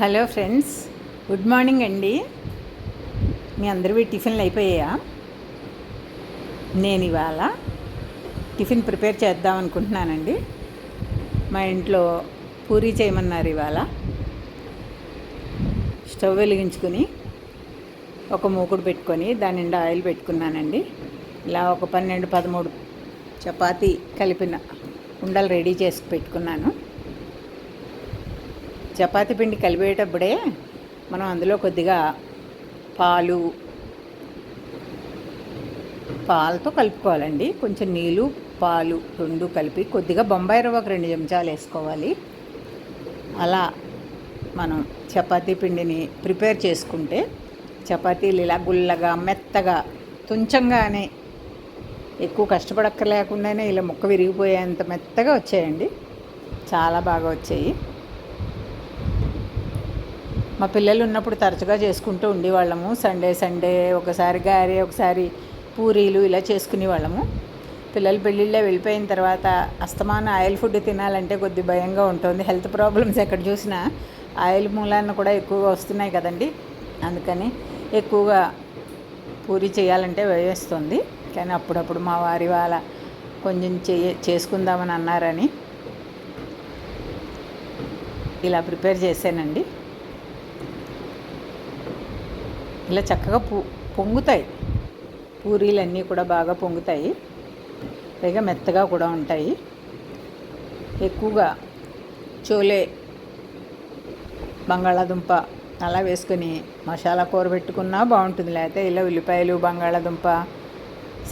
Hello friends, good morning అండి. మీ అందరివి టిఫిన్లు అయిపోయాయా? నేను ఇవాళ టిఫిన్ ప్రిపేర్ చేద్దాం అనుకుంటున్నానండి. మా ఇంట్లో పూరీ చేయమన్నారు. ఇవాళ స్టవ్ వెలిగించుకుని ఒక మూకుడు పెట్టుకొని దాని నిండా ఆయిల్ పెట్టుకున్నానండి. ఇలా ఒక 12-13 చపాతీ కలిపిన ఉండలు రెడీ చేసి పెట్టుకున్నాను. చపాతీ పిండి కలిపేటప్పుడే మనం అందులో కొద్దిగా పాలతో కలుపుకోవాలండి. కొంచెం నీళ్ళు, పాలు రెండు కలిపి కొద్దిగా బొంబాయి రవ్వ ఒక 2 చెంచాలు వేసుకోవాలి. అలా మనం చపాతీ పిండిని ప్రిపేర్ చేసుకుంటే చపాతీలు ఇలా గుల్లగా మెత్తగా తుంచంగానే ఎక్కువ కష్టపడక్కర్లేకుండానే ఇలా ముక్క విరిగిపోయేంత మెత్తగా వచ్చాయండి. చాలా బాగా వచ్చాయి. మా పిల్లలు ఉన్నప్పుడు తరచుగా చేసుకుంటూ ఉండేవాళ్ళము. సండే ఒకసారి గారె, ఒకసారి పూరీలు ఇలా చేసుకునేవాళ్ళము. పిల్లలు పెళ్ళిళ్ళే వెళ్ళిపోయిన తర్వాత అస్తమానం ఆయిల్ ఫుడ్ తినాలంటే కొద్ది భయంగా ఉంటుంది. హెల్త్ ప్రాబ్లమ్స్ ఎక్కడ చూసినా ఆయిల్ మూలాన్ని కూడా ఎక్కువగా వస్తున్నాయి కదండి. అందుకని ఎక్కువగా పూరీ చేయాలంటే వేస్తుంది. కానీ అప్పుడప్పుడు మా వారి వాళ్ళ కొంచెం చేసుకుందామని అన్నారని ఇలా ప్రిపేర్ చేశానండి. ఇలా చక్కగా పొంగుతాయి. పూరీలన్నీ కూడా బాగా పొంగుతాయి, పైగా మెత్తగా కూడా ఉంటాయి. ఎక్కువగా చోలే, బంగాళాదుంప అలా వేసుకొని మసాలా కూర పెట్టుకున్నా బాగుంటుంది. లేకపోతే ఇలా ఉల్లిపాయలు, బంగాళాదుంప,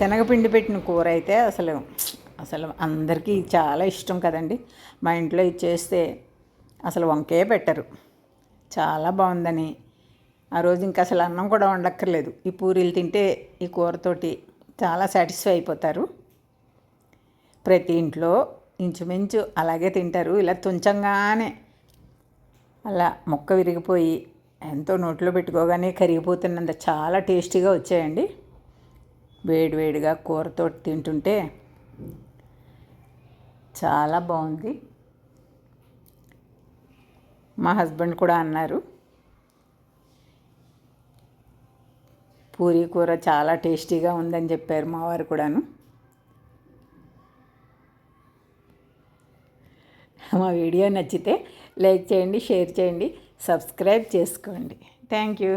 శనగపిండి పెట్టిన కూర అయితే అసలు అందరికీ చాలా ఇష్టం కదండి. మా ఇంట్లో ఇది చేస్తే అసలు వంకే పెట్టరు. చాలా బాగుందని ఆ రోజు ఇంకా అసలు అన్నం కూడా వండక్కర్లేదు. ఈ పూరీలు తింటే ఈ కూరతోటి చాలా సాటిస్ఫై అయిపోతారు. ప్రతి ఇంట్లో ఇంచుమించు అలాగే తింటారు. ఇలా తుంచంగానే అలా మొక్క విరిగిపోయి ఎంతో నోట్లో పెట్టుకోగానే కరిగిపోతున్నంత చాలా టేస్టీగా వచ్చాయండి. వేడివేడిగా కూరతో తింటుంటే చాలా బాగుంది. మా హస్బెండ్ కూడా అన్నారు, పూరీ కూర చాలా టేస్టీగా ఉందని చెప్పారు మా వారు కూడాను. మా వీడియో నచ్చితే లైక్ చేయండి, షేర్ చేయండి, సబ్స్క్రైబ్ చేసుకోండి. Thank you.